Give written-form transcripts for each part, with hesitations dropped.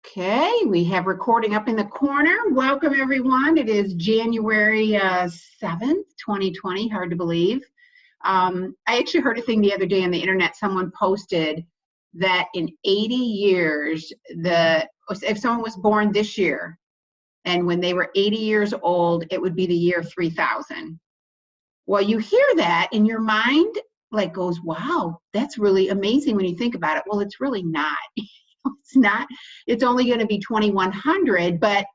Okay, we have recording up in the corner. Welcome everyone. It is January 7th, 2020, hard to believe. I actually heard a thing the other day on the internet. Someone posted that in 80 years, if someone was born this year and when they were 80 years old, it would be the year 3000. Well, you hear that in your mind, like goes, wow, that's really amazing when you think about it. Well, it's really not. It's not. It's only going to be 2100, but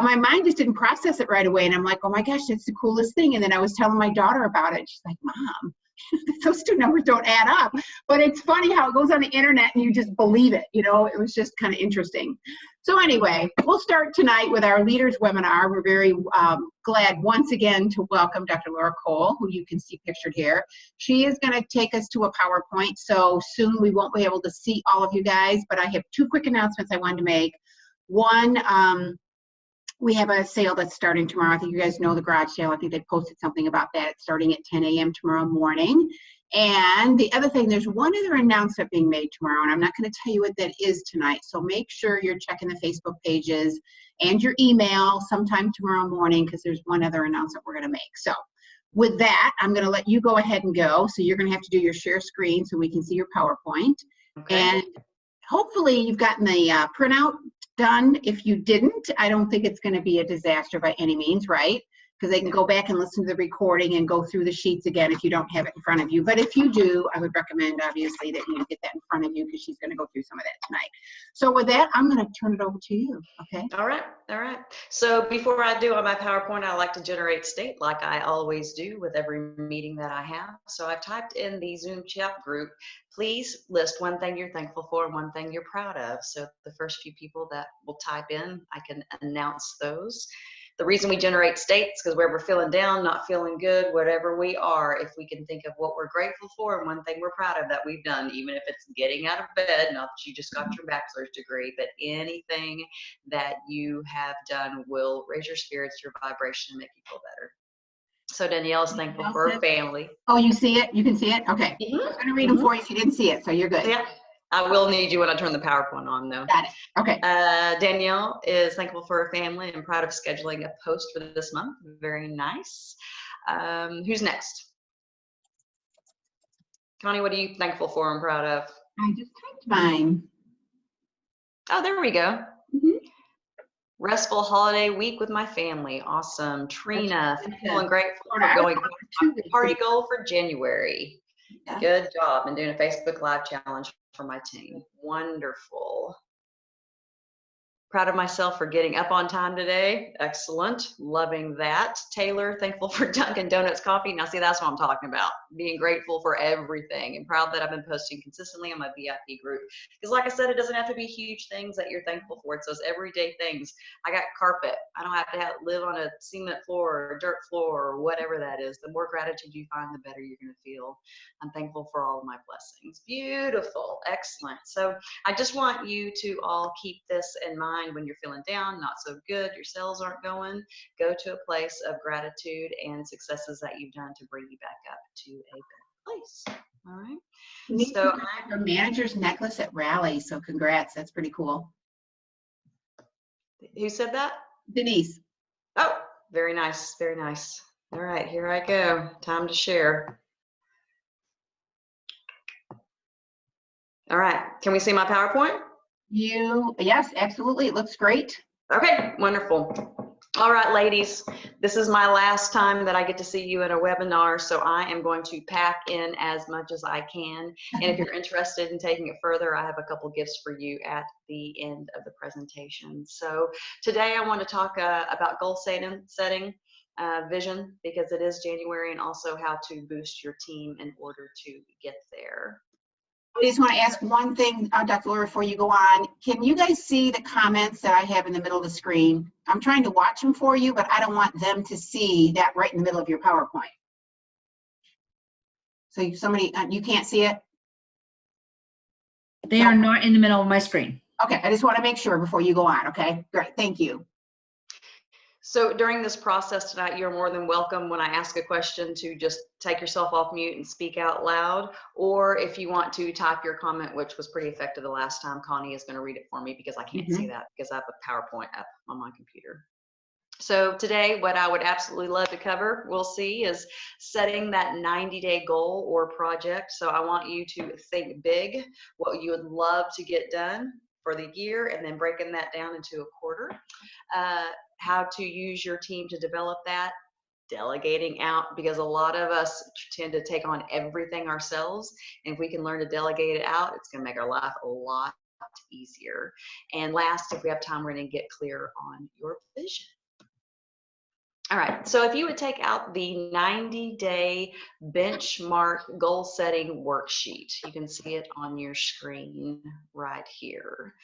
my mind just didn't process it right away. And I'm like, oh my gosh, that's the coolest thing. And then I was telling my daughter about it. She's like, Mom, those two numbers don't add up. But it's funny how it goes on the internet and you just believe it. You know, it was just kind of interesting. So anyway, we'll start tonight with our leaders webinar. We're very glad once again to welcome Dr. Laura Cole, who you can see pictured here. She is going to take us to a PowerPoint. So soon we won't be able to see all of you guys, but I have two quick announcements I wanted to make. One, we have a sale that's starting tomorrow. I think you guys know the garage sale. I think they posted something about that. It's starting at 10 a.m. tomorrow morning. And the other thing, there's one other announcement being made tomorrow, and I'm not going to tell you what that is tonight. So make sure you're checking the Facebook pages and your email sometime tomorrow morning, because there's one other announcement we're going to make. So with that, I'm going to let you go ahead and go. So you're going to have to do your share screen so we can see your PowerPoint. Okay. And hopefully you've gotten the printout done. If you didn't, I don't think it's going to be a disaster by any means, right? Because they can go back and listen to the recording and go through the sheets again if you don't have it in front of you. But if you do, I would recommend, obviously, that you get that in front of you, because she's going to go through some of that tonight. So with that, I'm going to turn it over to you, okay? All right. So before I do on my PowerPoint, I like to generate state like I always do with every meeting that I have. So I've typed in the Zoom chat group. Please list one thing you're thankful for and one thing you're proud of. So the first few people that will type in, I can announce those. The reason we generate states, because where we're feeling down, not feeling good, whatever we are, if we can think of what we're grateful for and one thing we're proud of that we've done, even if it's getting out of bed, not that you just got your bachelor's degree, but anything that you have done will raise your spirits, your vibration, and make you feel better. So Danielle is thankful for her family. Oh, you see it? You can see it? Okay. I was going to read them for you if you didn't see it, so you're good. Yeah. I will need you when I turn the PowerPoint on, though. Got it. Okay. Danielle is thankful for her family and proud of scheduling a post for this month. Very nice. Who's next? Connie, what are you thankful for and proud of? I just typed mine. Oh, there we go. Restful holiday week with my family. Awesome. Trina, thankful and grateful for going to party goal for January. Yeah. Good job. And doing a Facebook Live challenge for my team. Wonderful. Proud of myself for getting up on time today. Excellent. Loving that. Taylor, thankful for Dunkin' Donuts coffee. Now, see, that's what I'm talking about. Being grateful for everything and proud that I've been posting consistently on my VIP group. Because like I said, it doesn't have to be huge things that you're thankful for. It's those everyday things. I got carpet. I don't have to live on a cement floor or a dirt floor or whatever that is. The more gratitude you find, the better you're going to feel. I'm thankful for all of my blessings. Beautiful. Excellent. So I just want you to all keep this in mind. When you're feeling down, not so good, your cells aren't going, go to a place of gratitude and successes that you've done to bring you back up to a better place. All right. So I'm a manager's necklace at Rally, so congrats. That's pretty cool. Who said that? Denise. Oh, very nice. Very nice. All right, here I go. Time to share. All right. Can we see my PowerPoint? Yes, absolutely. It looks great. Okay, wonderful. All right, ladies, this is my last time that I get to see you in a webinar, so I am going to pack in as much as I can. And if you're interested in taking it further, I have a couple gifts for you at the end of the presentation. So today I want to talk about goal setting, vision, because it is January, and also how to boost your team in order to get there. I just want to ask one thing, Dr. Laura, before you go on. Can you guys see the comments that I have in the middle of the screen? I'm trying to watch them for you, but I don't want them to see that right in the middle of your PowerPoint. So somebody, you can't see it? They are not in the middle of my screen. Okay, I just want to make sure before you go on, okay? Great, thank you. So during this process tonight, you're more than welcome when I ask a question to just take yourself off mute and speak out loud. Or if you want to type your comment, which was pretty effective the last time, Connie is going to read it for me because I can't see that because I have a PowerPoint up on my computer. So today, what I would absolutely love to cover, we'll see, is setting that 90-day goal or project. So I want you to think big, what you would love to get done for the year, and then breaking that down into a quarter. How to use your team to develop that, delegating out, because a lot of us tend to take on everything ourselves. And if we can learn to delegate it out, it's going to make our life a lot easier. And last, if we have time, we're going to get clear on your vision. All right, so if you would take out the 90-day benchmark goal setting worksheet, you can see it on your screen right here.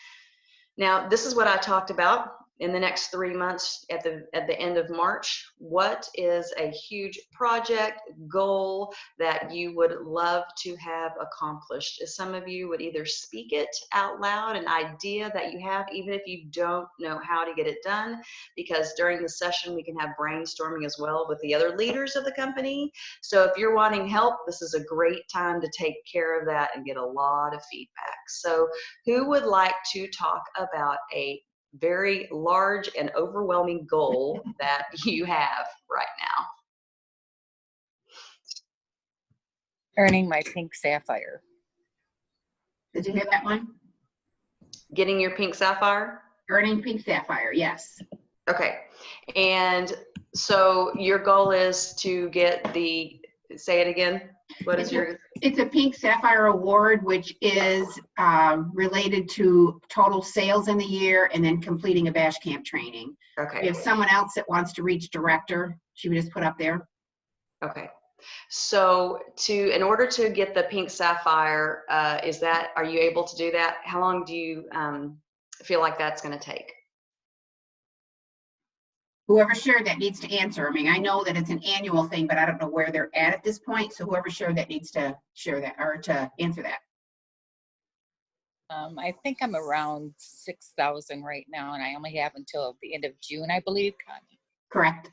Now, this is what I talked about in the next 3 months at the end of March. What is a huge project goal that you would love to have accomplished? Some of you would either speak it out loud, an idea that you have, even if you don't know how to get it done, because during the session we can have brainstorming as well with the other leaders of the company. So if you're wanting help, this is a great time to take care of that and get a lot of feedback. So who would like to talk about a very large and overwhelming goal that you have right now? Earning my pink sapphire. Did you hear that one? Getting your pink sapphire? Earning pink sapphire, yes. Okay. And so your goal is to get the, say it again. What is your? It's a Pink Sapphire Award, which is related to total sales in the year and then completing a bash camp training. Okay. We have someone else that wants to reach director. She would just put up there. Okay. So in order to get the pink sapphire, are you able to do that? How long do you feel like that's going to take? Whoever shared that needs to answer. I mean, I know that it's an annual thing, but I don't know where they're at this point. So whoever shared that needs to share that or to answer that. I think I'm around 6,000 right now, and I only have until the end of June, I believe, Connie. Correct.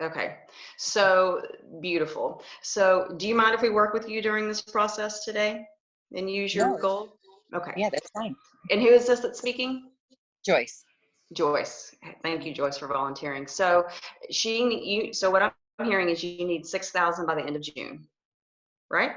Okay, so beautiful. So do you mind if we work with you during this process today and use your goal? Okay. Yeah, that's fine. And who is this that's speaking? Joyce. Joyce. Thank you, Joyce, for volunteering. So so what I'm hearing is you need 6,000 by the end of June, right?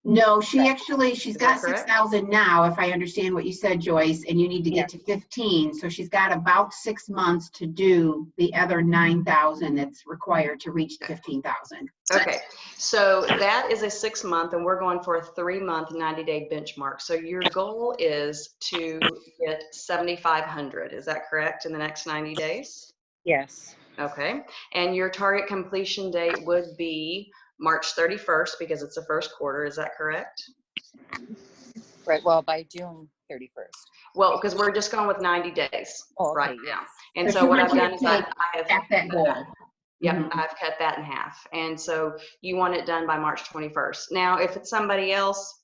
No, she's got correct? 6,000 now, if I understand what you said, Joyce, and you need to get to 15. So she's got about 6 months to do the other 9,000 that's required to reach the 15,000. Okay, so that is a 6 month, and we're going for a 3 month, 90-day benchmark. So your goal is to get 7,500. Is that correct in the next 90 days? Yes. Okay, and your target completion date would be March 31st because it's the first quarter. Is that correct? Right. Well, by June 31st. Well, because we're just going with 90 days right now. And so what I've done is I have at that goal. Yep, I've cut that in half. And so you want it done by March 21st. Now, if it's somebody else,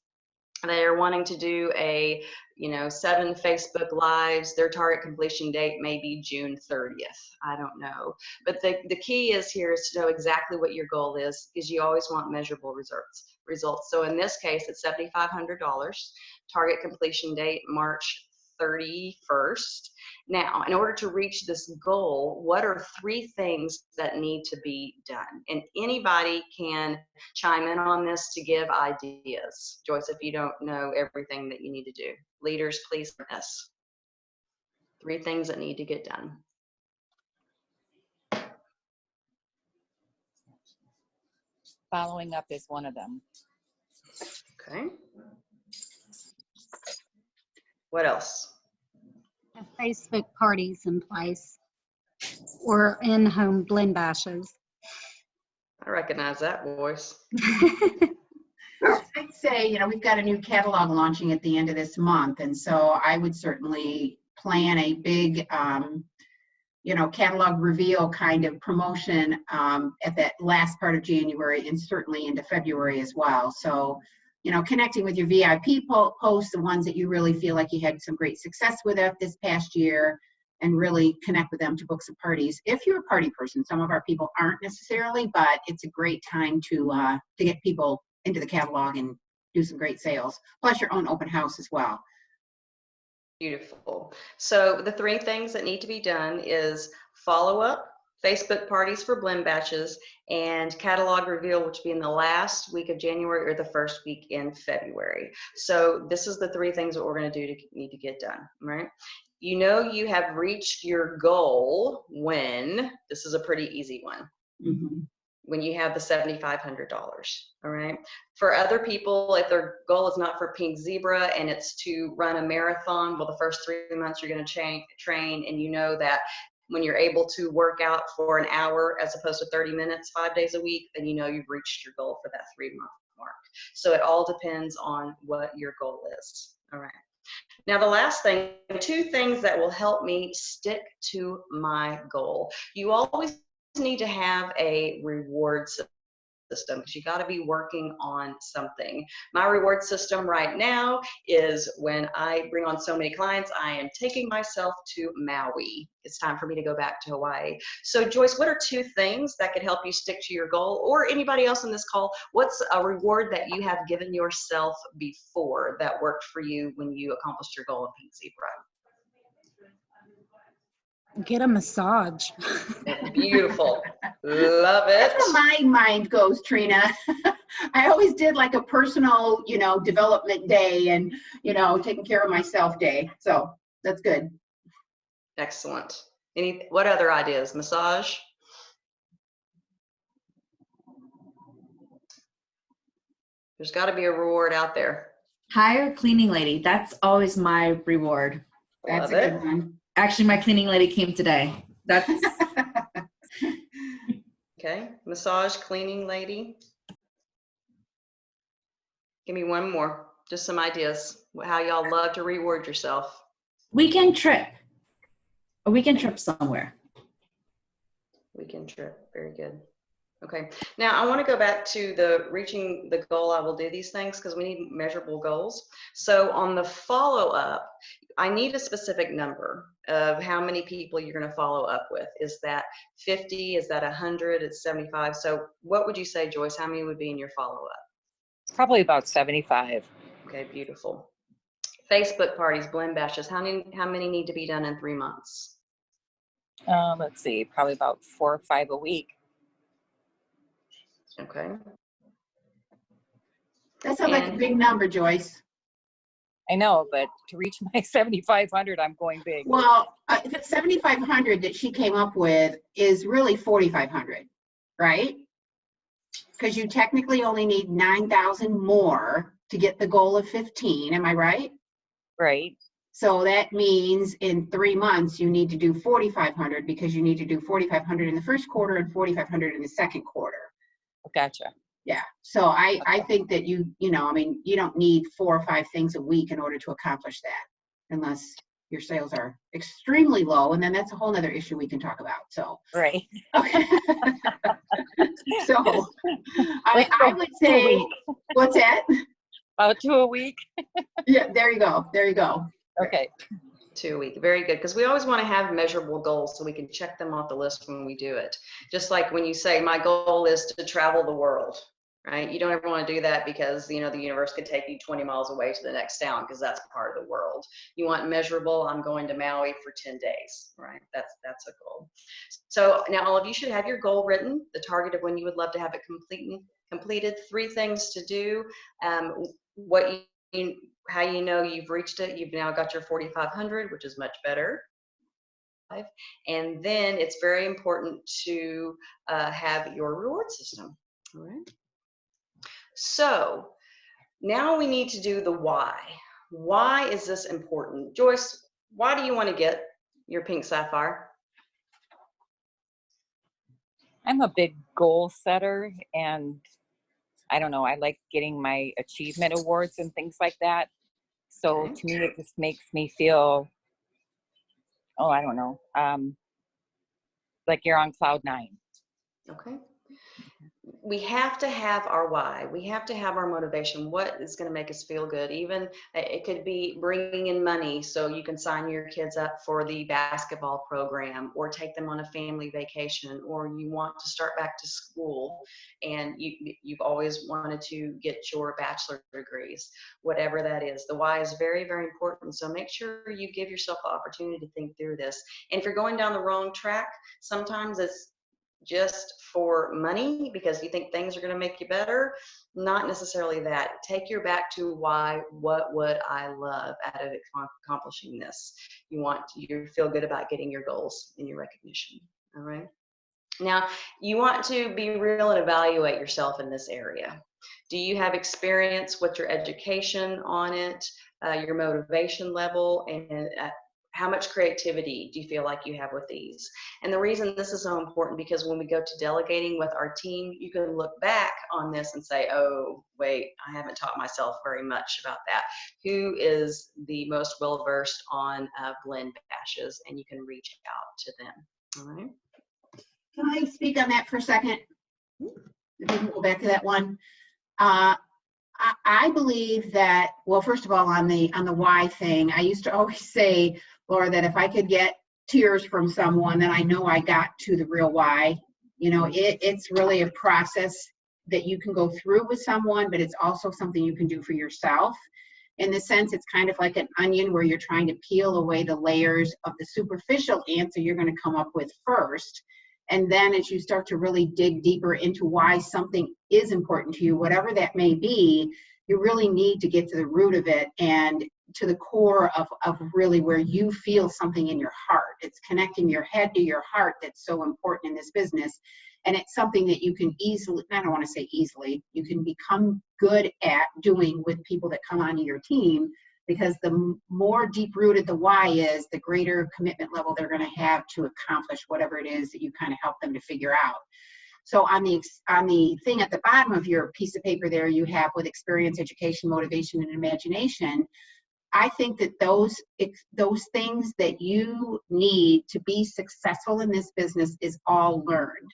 they're wanting to do 7 Facebook Lives, their target completion date may be June 30th. I don't know. But the key is to know exactly what your goal is, because you always want measurable results. So in this case, it's $7,500. Target completion date, March 31st. Now, in order to reach this goal, what are 3 things that need to be done? And anybody can chime in on this to give ideas. Joyce, if you don't know everything that you need to do. Leaders, please learn this. 3 things that need to get done. Following up is one of them. Okay. What else? Have Facebook parties in place or in-home blend bashes. I recognize that voice. I'd say, we've got a new catalog launching at the end of this month. And so I would certainly plan a big, catalog reveal kind of promotion at that last part of January and certainly into February as well. So, connecting with your VIP posts, the ones that you really feel like you had some great success with this past year, and really connect with them to book some parties. If you're a party person, some of our people aren't necessarily, but it's a great time to get people into the catalog and do some great sales, plus your own open house as well. Beautiful. So the three things that need to be done is follow up, Facebook parties for blend batches, and catalog reveal, which will be in the last week of January or the first week in February. So this is the three things that we're going to do to need to get done, right? You know you have reached your goal when, this is a pretty easy one, when you have the $7,500, all right? For other people, if their goal is not for Pink Zebra and it's to run a marathon, well, the first 3 months you're going to train, and you know that when you're able to work out for an hour as opposed to 30 minutes, 5 days a week, then you know you've reached your goal for that 3-month mark. So it all depends on what your goal is, all right? Now, the last thing, 2 things that will help me stick to my goal. You always need to have a reward system because you got to be working on something. My reward system right now is when I bring on so many clients, I am taking myself to Maui. It's time for me to go back to Hawaii. So Joyce, what are 2 things that could help you stick to your goal, or anybody else on this call? What's a reward that you have given yourself before that worked for you when you accomplished your goal of Pink Zebra? Get a massage. Beautiful. Love it. That's where my mind goes, Trina. I always did like a personal, development day and, taking care of myself day. So that's good. Excellent. What other ideas? Massage? There's got to be a reward out there. Hire a cleaning lady. That's always my reward. That's Love a it. good one. Actually, my cleaning lady came today. That's Okay. Massage, cleaning lady. Give me one more. Just some ideas. How y'all love to reward yourself. weekend trip. A weekend trip somewhere. Weekend trip. Very good. Okay. Now I want to go back to the reaching the goal. I will do these things because we need measurable goals. So on the follow-up, I need a specific number of how many people you're going to follow up with. Is that 50? Is that 100? It's 75. So what would you say, Joyce? How many would be in your follow-up? Probably about 75. Okay, beautiful. Facebook parties, blend bashes. How many need to be done in 3 months? Let's see, probably about 4 or 5 a week. Okay. That sounds like a big number, Joyce. I know, but to reach my 7,500, I'm going big. Well, the 7,500 that she came up with is really 4,500, right? Because you technically only need 9,000 more to get the goal of 15. Am I right? Right. So that means in 3 months, you need to do 4,500 because you need to do 4,500 in the first quarter and 4,500 in the second quarter. Gotcha. Yeah. So I think that you don't need 4 or 5 things a week in order to accomplish that unless your sales are extremely low. And then that's a whole nother issue we can talk about. So, Right. okay. So I would say, what's that? About 2 a week. Yeah, there you go. There you go. Okay. 2 a week. Very good. Because we always want to have measurable goals so we can check them off the list when we do it. Just like when you say, my goal is to travel the world, right? You don't ever want to do that because, the universe could take you 20 miles away to the next town because that's part of the world. You want measurable, I'm going to Maui for 10 days, right? That's a goal. So now all of you should have your goal written, the target of when you would love to have it completed, 3 things to do, how you know you've reached it. You've now got your 4,500, which is much better. And then it's very important to have your reward system. All right. So now we need to do the why. Why is this important? Joyce, why do you want to get your pink sapphire? I'm a big goal setter, and I don't know, I like getting my achievement awards and things like that. So Okay. to me, it just makes me feel, I don't know, like you're on cloud 9. Okay. we have to have our why. We have to have our motivation. What is going to make us feel good? Even it could be bringing in money so you can sign your kids up for the basketball program, or take them on a family vacation, or you want to start back to school and you've always wanted to get your bachelor degrees. Whatever that is, the why is very, very important. So make sure you give yourself the opportunity to think through this. And if you're going down the wrong track, sometimes it's just for money because you think things are going to make you better. Not necessarily that. Take your back to why. What would I love out of accomplishing this? You feel good about getting your goals and your recognition. All right. Now, you want to be real and evaluate yourself in this area. Do you have experience? What's your education on it? Your motivation level, and how much creativity do you feel like you have with these? And the reason this is so important, because when we go to delegating with our team, you can look back on this and say, oh, wait, I haven't taught myself very much about that. Who is the most well-versed on blend bashes? And you can reach out to them. All right. Can I speak on that for a second? If we can go back to that one. I believe that, well, first of all, on the why thing, I used to always say, Laura, that if I could get tears from someone, then I know I got to the real why. You know, it's really a process that you can go through with someone, but it's also something you can do for yourself. In the sense, it's kind of like an onion where you're trying to peel away the layers of the superficial answer you're going to come up with first. And then as you start to really dig deeper into why something is important to you, whatever that may be, you really need to get to the root of it and to the core of really where you feel something in your heart. It's connecting your head to your heart that's so important in this business. And it's something that you can easily, I don't want to say easily, you can become good at doing with people that come onto your team, because the more deep-rooted the why is, the greater commitment level they're going to have to accomplish whatever it is that you kind of help them to figure out. So on the thing at the bottom of your piece of paper there, you have with experience, education, motivation, and imagination. I think that those things that you need to be successful in this business is all learned.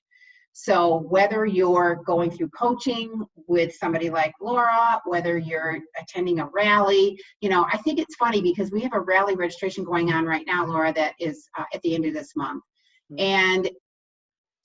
So whether you're going through coaching with somebody like Laura, whether you're attending a rally, you know, I think it's funny because we have a rally registration going on right now, Laura, that is at the end of this month. And,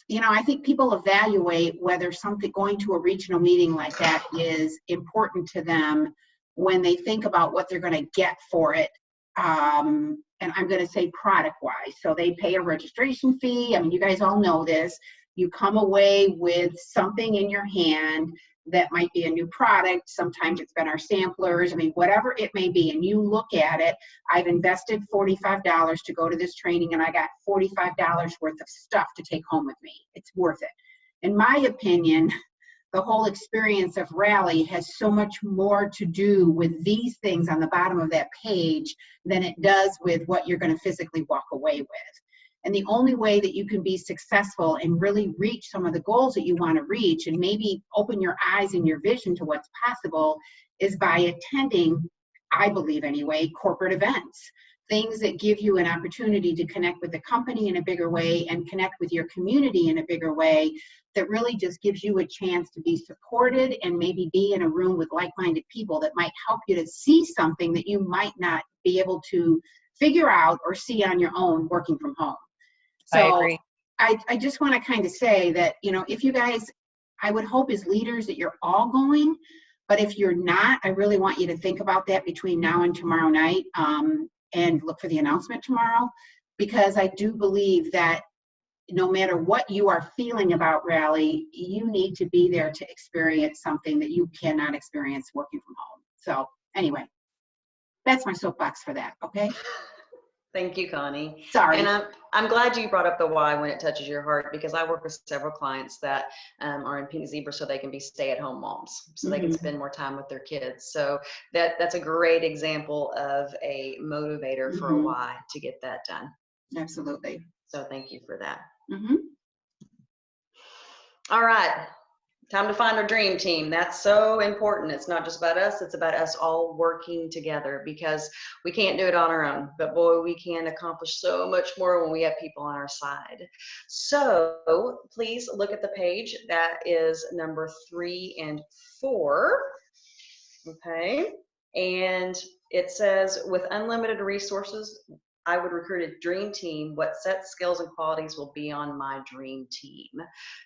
you know, I think people evaluate whether going to a regional meeting like that is important to them when they think about what they're going to get for it. And I'm going to say product-wise. So they pay a registration fee. I mean, you guys all know this. You come away with something in your hand that might be a new product. Sometimes it's been our samplers. I mean, whatever it may be. And you look at it, I've invested $45 to go to this training, and I got $45 worth of stuff to take home with me. It's worth it. In my opinion, the whole experience of Rally has so much more to do with these things on the bottom of that page than it does with what you're going to physically walk away with. And the only way that you can be successful and really reach some of the goals that you want to reach and maybe open your eyes and your vision to what's possible is by attending, I believe anyway, corporate events. Things that give you an opportunity to connect with the company in a bigger way and connect with your community in a bigger way, that really just gives you a chance to be supported and maybe be in a room with like-minded people that might help you to see something that you might not be able to figure out or see on your own working from home. So I agree. I just want to kind of say that, you know, if you guys, I would hope as leaders that you're all going, but if you're not, I really want you to think about that between now and tomorrow night, and look for the announcement tomorrow, because I do believe that no matter what you are feeling about Rally, you need to be there to experience something that you cannot experience working from home. So anyway, that's my soapbox for that, okay? Thank you, Connie. Sorry. And I'm glad you brought up the why when it touches your heart, because I work with several clients that are in Pink Zebra so they can be stay-at-home moms, so they can spend more time with their kids. So that's a great example of a motivator for a why to get that done. Absolutely. So thank you for that. Mm-hmm. All right. Time to find our dream team. That's so important. It's not just about us, it's about us all working together, because we can't do it on our own. But boy, we can accomplish so much more when we have people on our side. So please look at the page. That is number 3 and 4. Okay. And it says, with unlimited resources, I would recruit a dream team. What set skills and qualities will be on my dream team?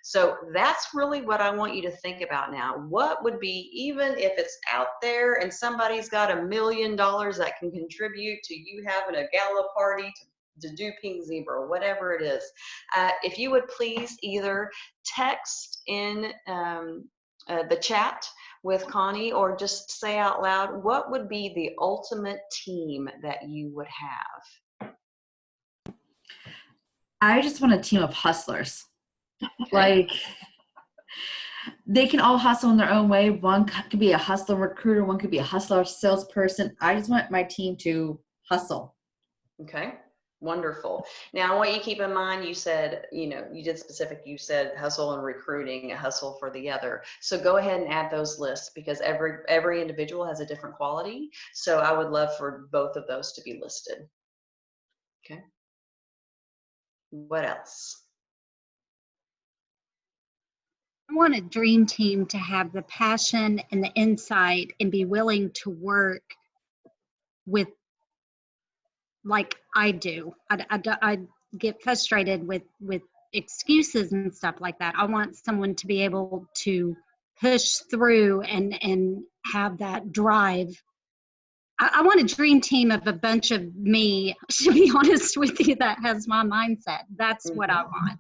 So that's really what I want you to think about now. What would be, even if it's out there and somebody's got $1 million that can contribute to you having a gala party to do Pink Zebra, or whatever it is, if you would please either text in the chat with Connie, or just say out loud, what would be the ultimate team that you would have? I just want a team of hustlers. Like, they can all hustle in their own way. One could be a hustler recruiter, one could be a hustler salesperson. I just want my team to hustle. Okay, wonderful. Now, I want you to keep in mind, you said, you did specific, you said hustle and recruiting, a hustle for the other. So go ahead and add those lists, because every individual has a different quality. So I would love for both of those to be listed. Okay. What else? I want a dream team to have the passion and the insight and be willing to work with, like I do. I get frustrated with excuses and stuff like that. I want someone to be able to push through and have that drive. I want a dream team of a bunch of me, to be honest with you, that has my mindset. That's what I want.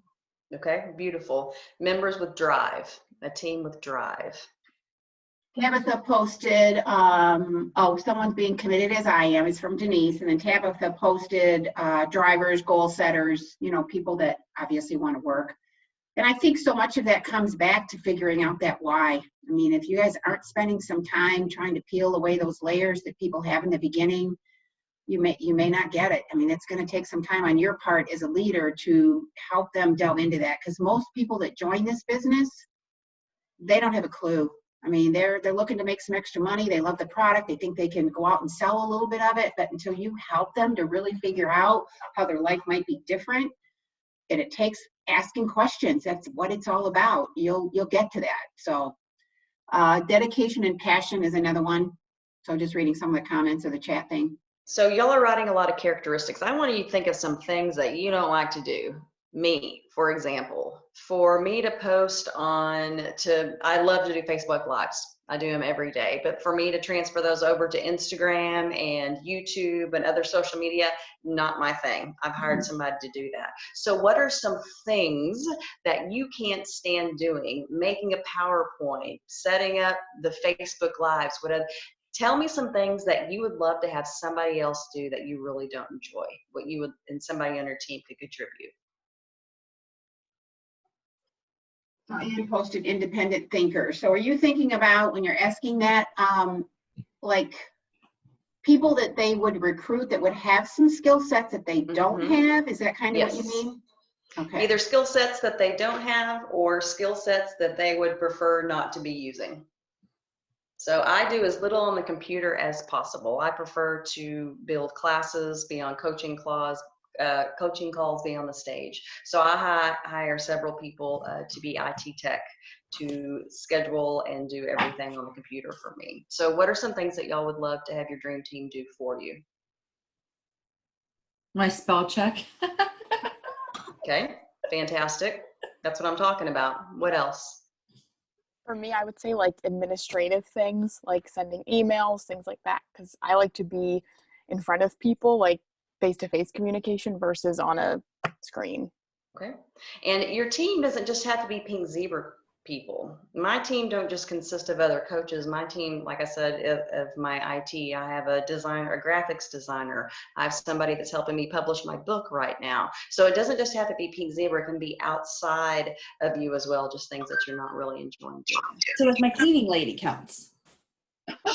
Okay, beautiful. Members with drive, a team with drive. Tabitha posted, someone's being committed as I am. It's from Denise. And then Tabitha posted drivers, goal setters, people that obviously want to work. And I think so much of that comes back to figuring out that why. I mean, if you guys aren't spending some time trying to peel away those layers that people have in the beginning, you may not get it. I mean, it's going to take some time on your part as a leader to help them delve into that, because most people that join this business, they don't have a clue. I mean, they're looking to make some extra money. They love the product. They think they can go out and sell a little bit of it, but until you help them to really figure out how their life might be different, and it takes asking questions. That's what it's all about. You'll get to that. So dedication and passion is another one. So just reading some of the comments of the chat thing. So y'all are writing a lot of characteristics. I want you to think of some things that you don't like to do. Me, for example, for me to post I love to do Facebook Lives. I do them every day, but for me to transfer those over to Instagram and YouTube and other social media, not my thing. I've hired somebody to do that. So what are some things that you can't stand doing? Making a PowerPoint, setting up the Facebook Lives, whatever. Tell me some things that you would love to have somebody else do that you really don't enjoy, what you would, and somebody on your team could contribute. Ann posted independent thinker. So are you thinking about, when you're asking that, like people that they would recruit that would have some skill sets that they don't have? Is that kind of what you mean? Okay. Either skill sets that they don't have or skill sets that they would prefer not to be using. So I do as little on the computer as possible. I prefer to build classes, be on coaching calls, be on the stage. So I hire several people to be IT tech, to schedule and do everything on the computer for me. So what are some things that y'all would love to have your dream team do for you? My spell check. Okay, fantastic. That's what I'm talking about. What else? For me, I would say like administrative things, like sending emails, things like that, because I like to be in front of people, like face-to-face communication versus on a screen. Okay. And your team doesn't just have to be Pink Zebra people. My team don't just consist of other coaches. My team, like I said, of my IT, I have a designer, a graphics designer. I have somebody that's helping me publish my book right now. So it doesn't just have to be Pink Zebra. It can be outside of you as well, just things that you're not really enjoying doing. So like my cleaning lady counts.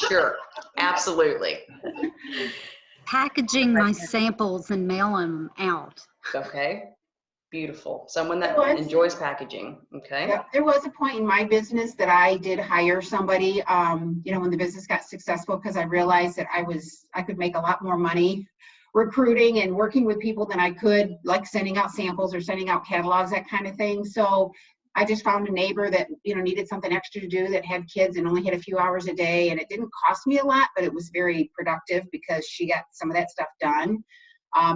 Sure, absolutely. Packaging my samples and mail them out. Okay. Beautiful. Someone that It was. enjoys packaging. Okay. Yep. There was a point in my business that I did hire somebody, when the business got successful, because I realized that I could make a lot more money recruiting and working with people than I could like sending out samples or sending out catalogs, that kind of thing. So I just found a neighbor that, needed something extra to do, that had kids and only had a few hours a day. And it didn't cost me a lot, but it was very productive because she got some of that stuff done.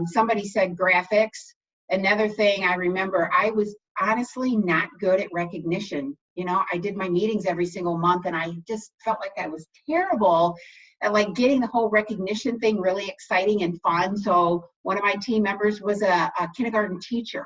Somebody said graphics. Another thing I remember, I was honestly not good at recognition. I did my meetings every single month and I just felt like I was terrible at like getting the whole recognition thing really exciting and fun. So one of my team members was a kindergarten teacher.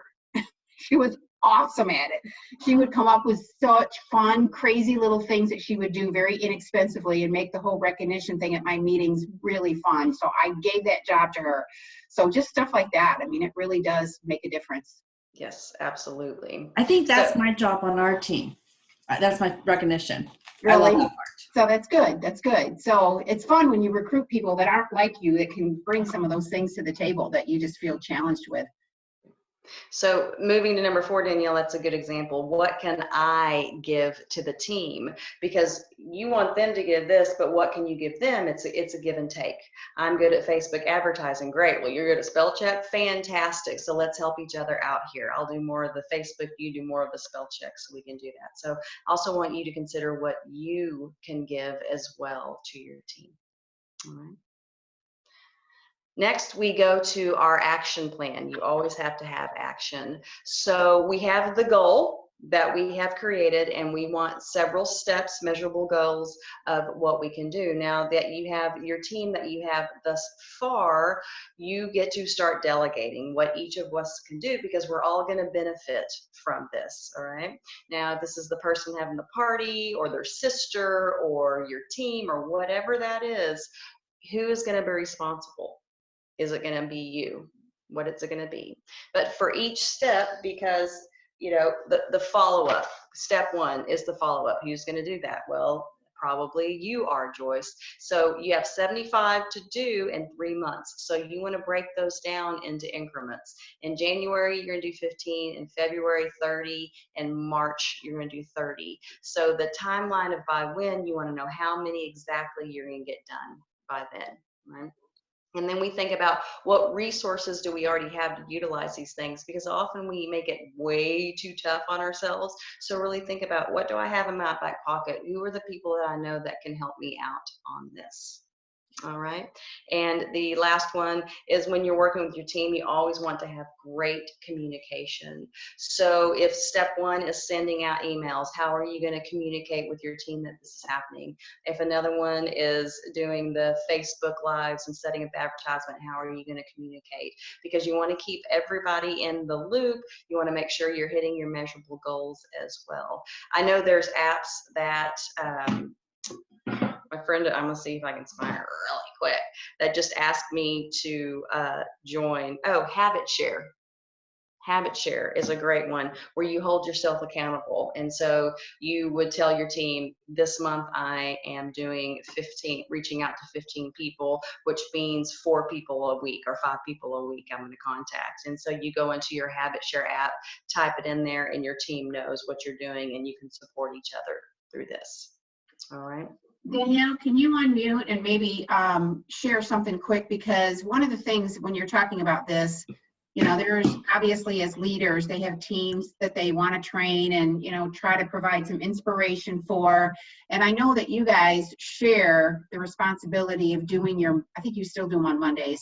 She was awesome at it. She would come up with such fun, crazy little things that she would do very inexpensively and make the whole recognition thing at my meetings really fun. So I gave that job to her. So just stuff like that. I mean, it really does make a difference. Yes, absolutely. I think that's my job on our team. That's my recognition. Really? I love that part. So that's good. That's good. So it's fun when you recruit people that aren't like you, that can bring some of those things to the table that you just feel challenged with. So moving to number 4, Danielle, that's a good example. What can I give to the team? Because you want them to give this, but what can you give them? It's a give and take. I'm good at Facebook advertising. Great. Well, you're good at spell check. Fantastic. So let's help each other out here. I'll do more of the Facebook. You do more of the spell check, so we can do that. So I also want you to consider what you can give as well to your team. All right. Next, we go to our action plan. You always have to have action. So we have the goal that we have created, and we want several steps, measurable goals of what we can do. Now that you have your team that you have thus far, you get to start delegating what each of us can do, because we're all going to benefit from this. All right. Now, this is the person having the party, or their sister, or your team, or whatever that is. Who is going to be responsible? Is it going to be you? What is it going to be? But for each step, because the follow-up, step 1 is the follow-up. Who's going to do that? Well, probably you are, Joyce. So you have 75 to do in 3 months. So you want to break those down into increments. In January, you're going to do 15. In February, 30. In March, you're going to do 30. So the timeline of by when, you want to know how many exactly you're going to get done by then, right? And then we think about what resources do we already have to utilize these things, because often we make it way too tough on ourselves. So really think about, what do I have in my back pocket? Who are the people that I know that can help me out on this? All right. And the last one is, when you're working with your team, you always want to have great communication. So if step 1 is sending out emails, how are you going to communicate with your team that this is happening? If another one is doing the Facebook Lives and setting up advertisement, how are you going to communicate? Because you want to keep everybody in the loop. You want to make sure you're hitting your measurable goals as well. I know there's apps that, my friend, I'm gonna see if I can find her really quick, that just asked me to join. Oh, Habit Share. Habit Share is a great one, where you hold yourself accountable. And so you would tell your team, this month I am doing 15, reaching out to 15 people, which means 4 people a week or 5 people a week I'm going to contact. And so you go into your Habit Share app, type it in there, and your team knows what you're doing, and you can support each other through this. All right. Danielle, can you unmute and maybe share something quick? Because one of the things when you're talking about this, there's obviously, as leaders, they have teams that they want to train and, try to provide some inspiration for. And I know that you guys share the responsibility of doing I think you still do them on Mondays,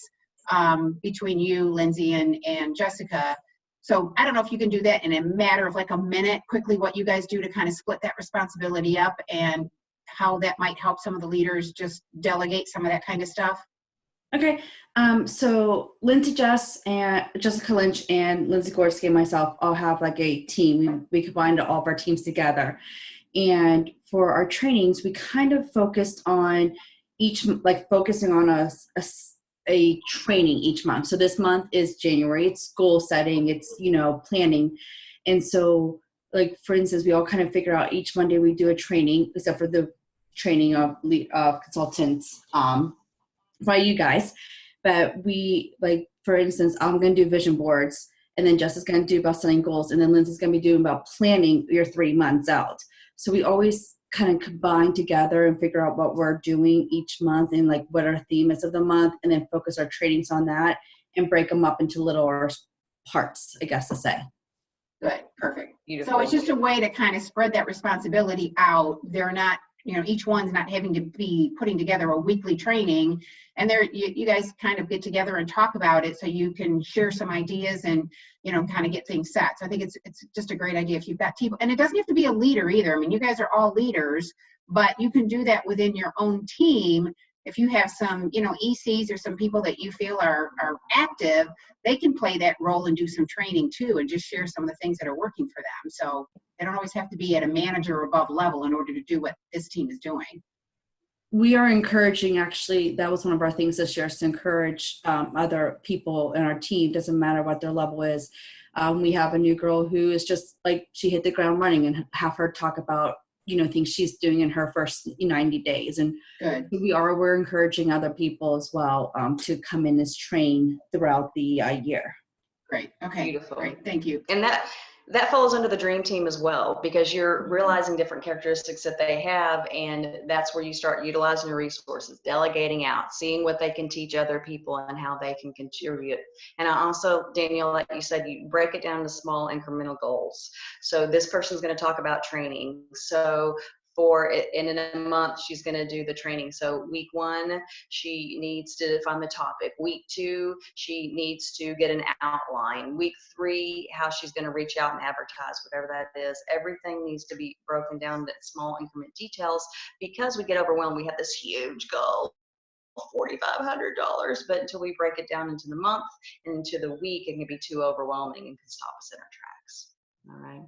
between you, Lindsay, and Jessica. So I don't know if you can do that in a matter of like a minute, quickly, what you guys do to kind of split that responsibility up, and how that might help some of the leaders just delegate some of that kind of stuff. Okay. So Lindsay and Jessica Lynch and Lindsay Gorski and myself all have like a team. We combined all of our teams together. And for our trainings, we kind of focused on focusing on a training each month. So this month is January. It's goal setting. It's, planning. And so, like, for instance, we all kind of figure out each Monday we do a training, except for the training of consultants by you guys. But we, like, for instance, I'm going to do vision boards, and then Jess is going to do about setting goals, and then Lindsay's going to be doing about planning your 3 months out. So we always kind of combine together and figure out what we're doing each month and like what our theme is of the month, and then focus our trainings on that and break them up into little parts, I guess to say. Good, perfect. Beautiful. So it's just a way to kind of spread that responsibility out. They're not, each one's not having to be putting together a weekly training, and you guys kind of get together and talk about it so you can share some ideas and, kind of get things set. So I think it's just a great idea if you've got people, and it doesn't have to be a leader either. I mean, you guys are all leaders, but you can do that within your own team. If you have some, ECs or some people that you feel are active, they can play that role and do some training too, and just share some of the things that are working for them. So they don't always have to be at a manager or above level in order to do what this team is doing. We are encouraging, actually, that was one of our things this year, is to encourage other people in our team, doesn't matter what their level is. We have a new girl who is just like, she hit the ground running, and have her talk about, things she's doing in her first 90 days. And Good. we're encouraging other people as well to come in as trained throughout the year. Great. Okay. Beautiful. Great. Thank you. And that falls under the dream team as well, because you're realizing different characteristics that they have, and that's where you start utilizing your resources, delegating out, seeing what they can teach other people and how they can contribute. And I also, Danielle, like you said, you break it down to small incremental goals. So this person's going to talk about training. So in a month, she's going to do the training. So week 1, she needs to define the topic. Week 2, she needs to get an outline. Week 3, how she's going to reach out and advertise, whatever that is. Everything needs to be broken down to small increment details, because we get overwhelmed. We have this huge goal, $4,500, but until we break it down into the month and into the week, it can be too overwhelming and can stop us in our tracks. All right.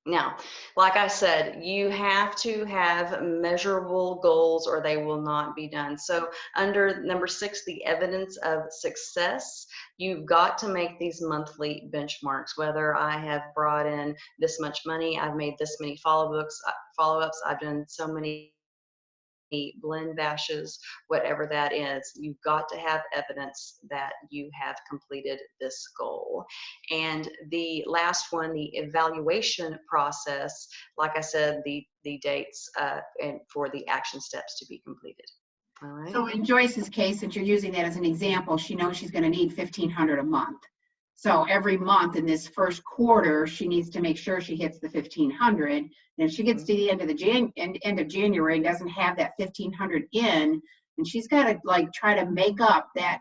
Now, like I said, you have to have measurable goals or they will not be done. So under number 6, the evidence of success, you've got to make these monthly benchmarks, whether I have brought in this much money, I've made this many follow-ups, I've done so many blend bashes, whatever that is. You've got to have evidence that you have completed this goal. And the last one, the evaluation process, like I said, the dates and for the action steps to be completed. All right. So in Joyce's case, since you're using that as an example, she knows she's going to need $1,500 a month. So every month in this first quarter, she needs to make sure she hits the $1,500. And if she gets to the end of the end of January and doesn't have that $1,500 in, and she's got to like try to make up that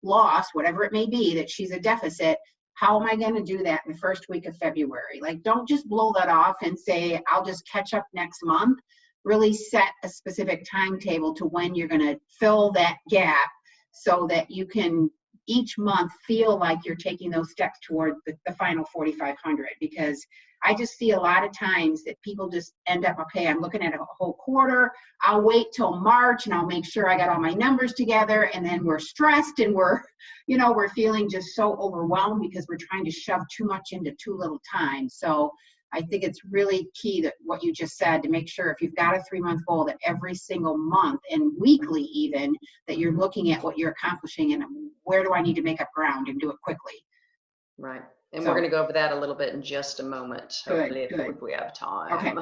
loss, whatever it may be, that she's a deficit. How am I going to do that in the first week of February? Like, don't just blow that off and say, I'll just catch up next month. Really set a specific timetable to when you're going to fill that gap so that you can each month feel like you're taking those steps toward the final 4,500, because I just see a lot of times that people just end up, okay, I'm looking at a whole quarter, I'll wait till March and I'll make sure I got all my numbers together, and then we're stressed and we're feeling just so overwhelmed because we're trying to shove too much into too little time. So I think it's really key that what you just said, to make sure if you've got a 3-month goal, that every single month and weekly even, that you're looking at what you're accomplishing and where do I need to make up ground and do it quickly. Right. And we're going to go over that a little bit in just a moment, hopefully, if we have time. Okay.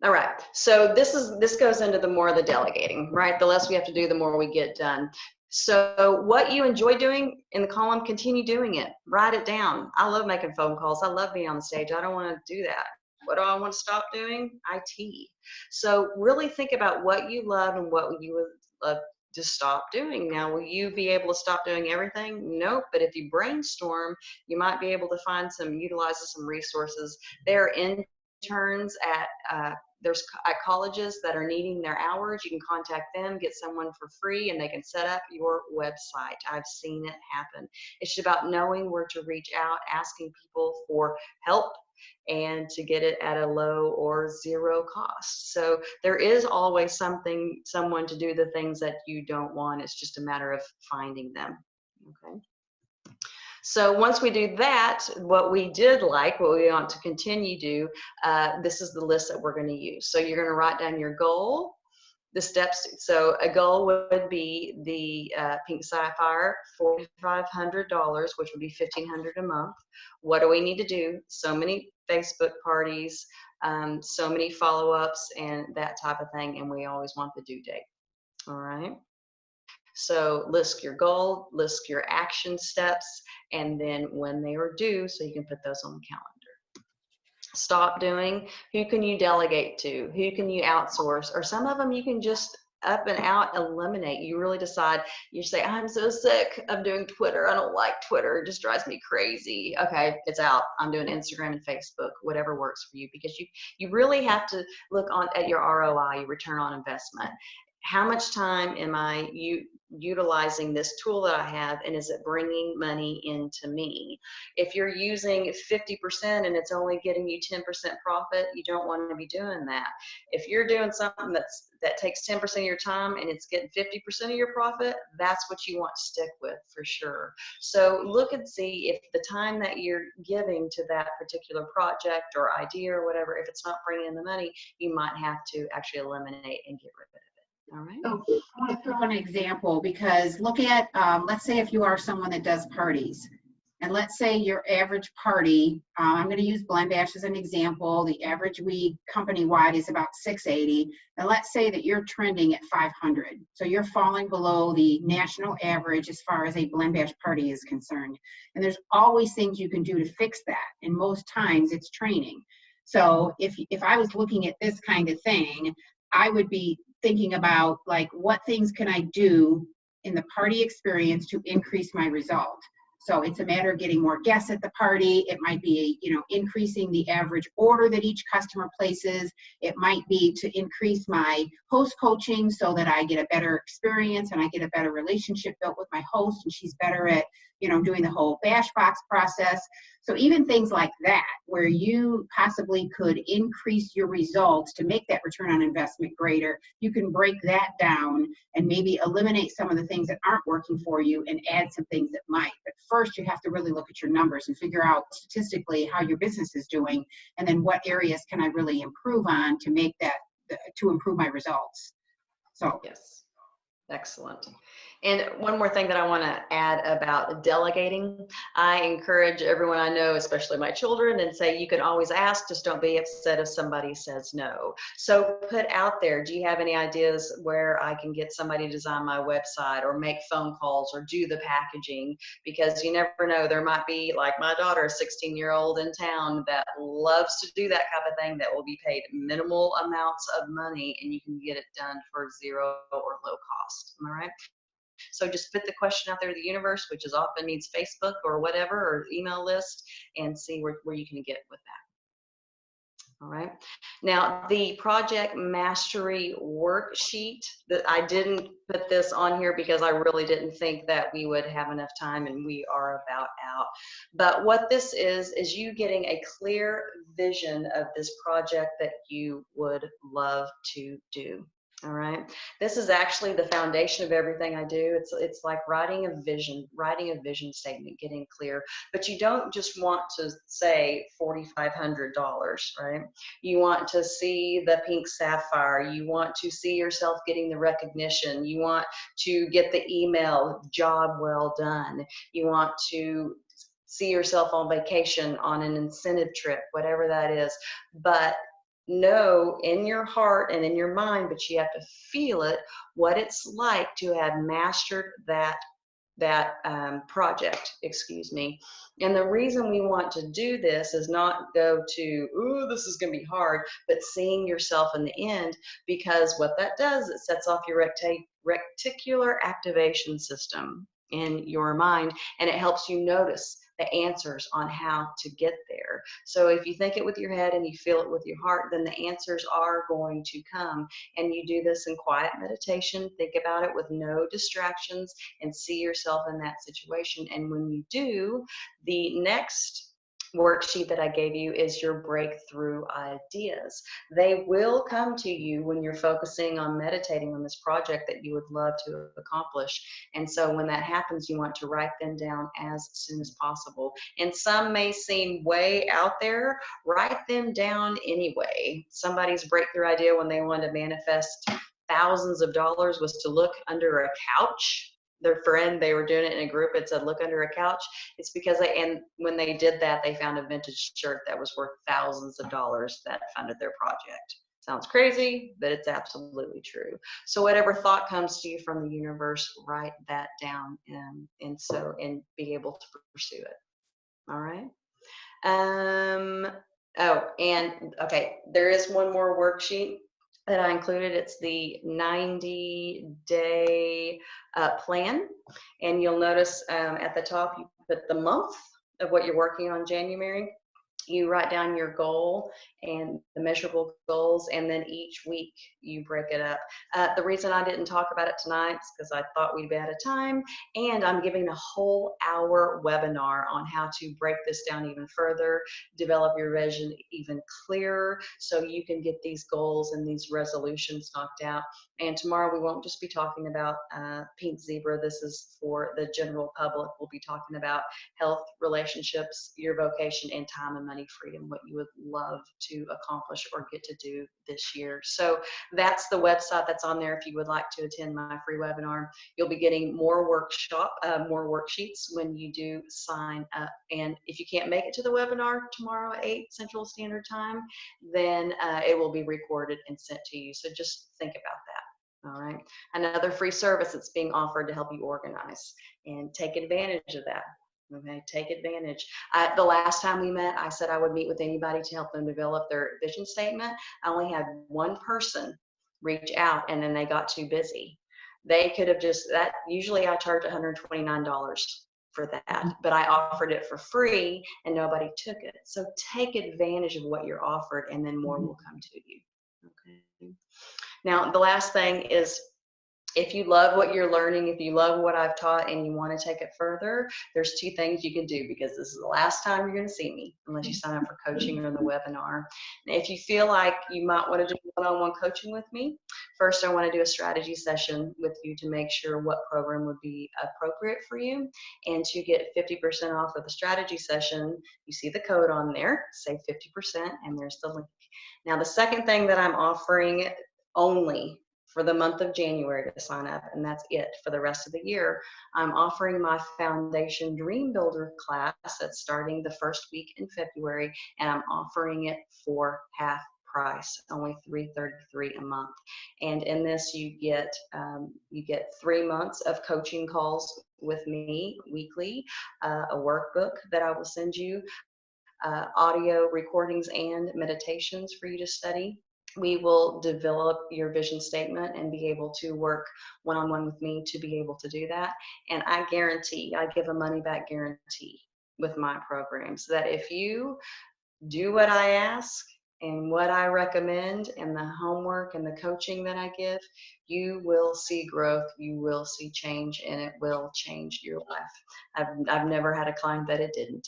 All right. So this goes into the more of the delegating, right? The less we have to do, the more we get done. So what you enjoy doing in the column, continue doing it. Write it down. I love making phone calls. I love being on the stage. I don't want to do that. What do I want to stop doing? IT. So really think about what you love and what you would love to stop doing. Now, will you be able to stop doing everything? Nope. But if you brainstorm, you might be able to utilize some resources. There are interns at colleges that are needing their hours. You can contact them, get someone for free, and they can set up your website. I've seen it happen. It's just about knowing where to reach out, asking people for help, and to get it at a low or zero cost. So there is always someone to do the things that you don't want. It's just a matter of finding them. Okay. So once we do that, what we want to continue do, this is the list that we're going to use. So you're going to write down your goal, the steps. So a goal would be the Pink Sapphire, $4,500, which would be $1,500 a month. What do we need to do? So many Facebook parties, so many follow-ups and that type of thing, and we always want the due date. All right. So list your goal, list your action steps, and then when they are due, so you can put those on the calendar. Stop doing, who can you delegate to? Who can you outsource? Or some of them you can just up and out eliminate. You really decide, you say, I'm so sick of doing Twitter. I don't like Twitter. It just drives me crazy. Okay, it's out. I'm doing Instagram and Facebook, whatever works for you, because you really have to look at your ROI, your return on investment. How much time am I utilizing this tool that I have, and is it bringing money into me? If you're using 50% and it's only getting you 10% profit, you don't want to be doing that. If you're doing something that takes 10% of your time and it's getting 50% of your profit, that's what you want to stick with for sure. So look and see if the time that you're giving to that particular project or idea or whatever, if it's not bringing in the money, you might have to actually eliminate and get rid of it. All right. So I want to throw an example, because look at, let's say if you are someone that does parties, and let's say your average party, I'm going to use Blend Bash as an example, the average week company-wide is about 680, and let's say that you're trending at 500. So you're falling below the national average as far as a Blend Bash party is concerned. And there's always things you can do to fix that, and most times it's training. So if I was looking at this kind of thing, I would be thinking about, like, what things can I do in the party experience to increase my result? So it's a matter of getting more guests at the party. It might be, increasing the average order that each customer places. It might be to increase my host coaching so that I get a better experience and I get a better relationship built with my host, and she's better at, doing the whole bash box process. So even things like that, where you possibly could increase your results to make that return on investment greater, you can break that down and maybe eliminate some of the things that aren't working for you and add some things that might. But first, you have to really look at your numbers and figure out statistically how your business is doing, and then what areas can I really improve on to make that, to improve my results. So yes, excellent. And one more thing that I want to add about delegating, I encourage everyone I know, especially my children, and say you can always ask, just don't be upset if somebody says no. So put out there, do you have any ideas where I can get somebody to design my website or make phone calls or do the packaging? Because you never know, there might be, like my daughter, a 16-year-old in town that loves to do that kind of thing, that will be paid minimal amounts of money, and you can get it done for zero or low cost. Am I right? So just put the question out there to the universe, which is often means Facebook or whatever, or email list, and see where you can get with that. All right. Now, the project mastery worksheet, that I didn't put this on here because I really didn't think that we would have enough time, and we are about out. But what this is you getting a clear vision of this project that you would love to do. All right. This is actually the foundation of everything I do. It's like writing a vision statement, getting clear. But you don't just want to say $4,500, right? You want to see the pink sapphire. You want to see yourself getting the recognition. You want to get the email, job well done. You want to see yourself on vacation, on an incentive trip, whatever that is. But know in your heart and in your mind, but you have to feel it, what it's like to have mastered that project, excuse me. And the reason we want to do this is not go to, ooh, this is going to be hard, but seeing yourself in the end, because what that does, it sets off your reticular activation system in your mind, and it helps you notice the answers on how to get there. So if you think it with your head and you feel it with your heart, then the answers are going to come. And you do this in quiet meditation. Think about it with no distractions and see yourself in that situation. And when you do, the next worksheet that I gave you is your breakthrough ideas. They will come to you when you're focusing on meditating on this project that you would love to accomplish. And so when that happens, you want to write them down as soon as possible. And some may seem way out there. Write them down anyway. Somebody's breakthrough idea when they want to manifest thousands of dollars was to look under a couch. Their friend, they were doing it in a group, it said look under a couch. It's because and when they did that, they found a vintage shirt that was worth thousands of dollars that funded their project. Sounds crazy, but it's absolutely true. So whatever thought comes to you from the universe, write that down and be able to pursue it. All right. Oh, and okay, there is one more worksheet that I included. It's the 90-day plan. And you'll notice at the top, you put the month of what you're working on January. You write down your goal and the measurable goals, and then each week you break it up. The reason I didn't talk about it tonight is because I thought we'd be out of time, and I'm giving a whole hour webinar on how to break this down even further, develop your vision even clearer, so you can get these goals and these resolutions knocked out. And tomorrow we won't just be talking about Pink Zebra. This is for the general public. We'll be talking about health, relationships, your vocation, and time and money freedom, what you would love to accomplish or get to do this year. So that's the website that's on there if you would like to attend my free webinar. You'll be getting more worksheets when you do sign up. And if you can't make it to the webinar tomorrow at 8 Central Standard Time, then it will be recorded and sent to you. So just think about that. All right. Another free service that's being offered to help you organize, and take advantage of that. Okay, take advantage. The last time we met, I said I would meet with anybody to help them develop their vision statement. I only had one person reach out, and then they got too busy. They could have usually I charge $129 for that, but I offered it for free and nobody took it. So take advantage of what you're offered, and then more will come to you. Okay. Now, the last thing is, if you love what you're learning, if you love what I've taught and you want to take it further, there's 2 things you can do, because this is the last time you're going to see me unless you sign up for coaching or the webinar. And if you feel like you might want to do one-on-one coaching with me, first I want to do a strategy session with you to make sure what program would be appropriate for you. And to get 50% off of the strategy session, you see the code on there, save 50%, and there's the link. Now, the second thing that I'm offering only for the month of January to sign up, and that's it for the rest of the year, I'm offering my Foundation Dream Builder class that's starting the first week in February, and I'm offering it for half price, only $333 a month. And in this, you get 3 months of coaching calls with me weekly, a workbook that I will send you, audio recordings and meditations for you to study. We will develop your vision statement and be able to work one-on-one with me to be able to do that. And I guarantee, I give a money-back guarantee with my programs, that if you do what I ask and what I recommend and the homework and the coaching that I give, you will see growth, you will see change, and it will change your life. I've never had a client that it didn't.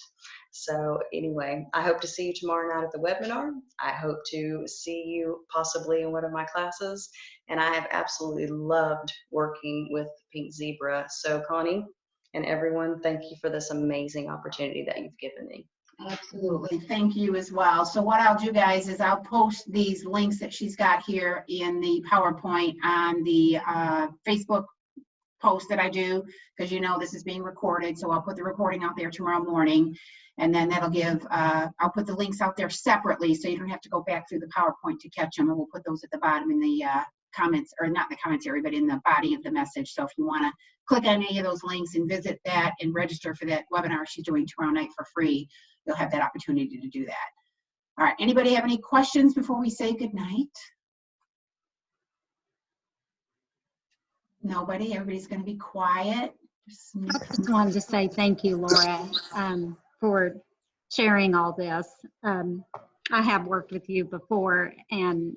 So anyway, I hope to see you tomorrow night at the webinar. I hope to see you possibly in one of my classes. And I have absolutely loved working with Pink Zebra. So Connie and everyone, thank you for this amazing opportunity that you've given me. Absolutely. Thank you as well. So what I'll do, guys, is I'll post these links that she's got here in the PowerPoint on the Facebook post that I do, because you know this is being recorded. So I'll put the recording out there tomorrow morning. And then that'll give, I'll put the links out there separately so you don't have to go back through the PowerPoint to catch them. And we'll put those at the bottom in the comments, or not the commentary, but in the body of the message. So if you want to click on any of those links and visit that and register for that webinar she's doing tomorrow night for free, you'll have that opportunity to do that. All right, anybody have any questions before we say goodnight? Nobody? Everybody's going to be quiet. I just wanted to say thank you, Laura, for sharing all this. I have worked with you before, and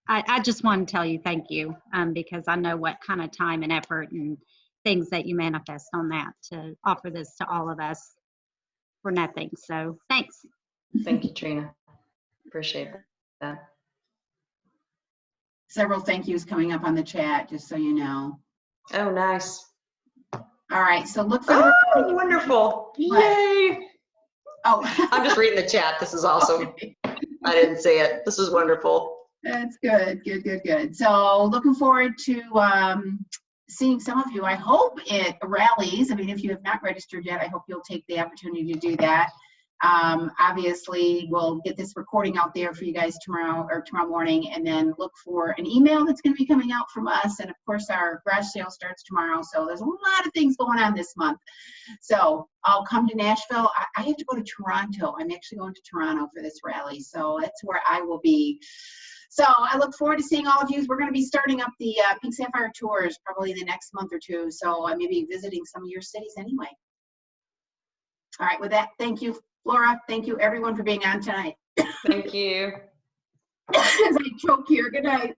I just want to tell you thank you, because I know what kind of time and effort and things that you manifest on that to offer this to all of us for nothing. So thanks. Thank you, Trina. Appreciate that. Several thank yous coming up on the chat, just so you know. Oh, nice. All right, so look for Oh, wonderful. Yay. Oh, I'm just reading the chat. This is awesome. okay. I didn't see it. This is wonderful. That's good, good, good, good. So looking forward to seeing some of you, I hope, at rallies. I mean, if you have not registered yet, I hope you'll take the opportunity to do that. Obviously, we'll get this recording out there for you guys tomorrow morning, and then look for an email that's going to be coming out from us. And of course, our garage sale starts tomorrow, so there's a lot of things going on this month. So I'll come to Nashville. I have to go to Toronto. I'm actually going to Toronto for this rally, so that's where I will be. So I look forward to seeing all of you. We're going to be starting up the Pink Sapphire tours probably the next month or two. So I may be visiting some of your cities anyway. All right, with that, thank you, Flora. Thank you, everyone, for being on tonight. Thank you. As I choke here, good night.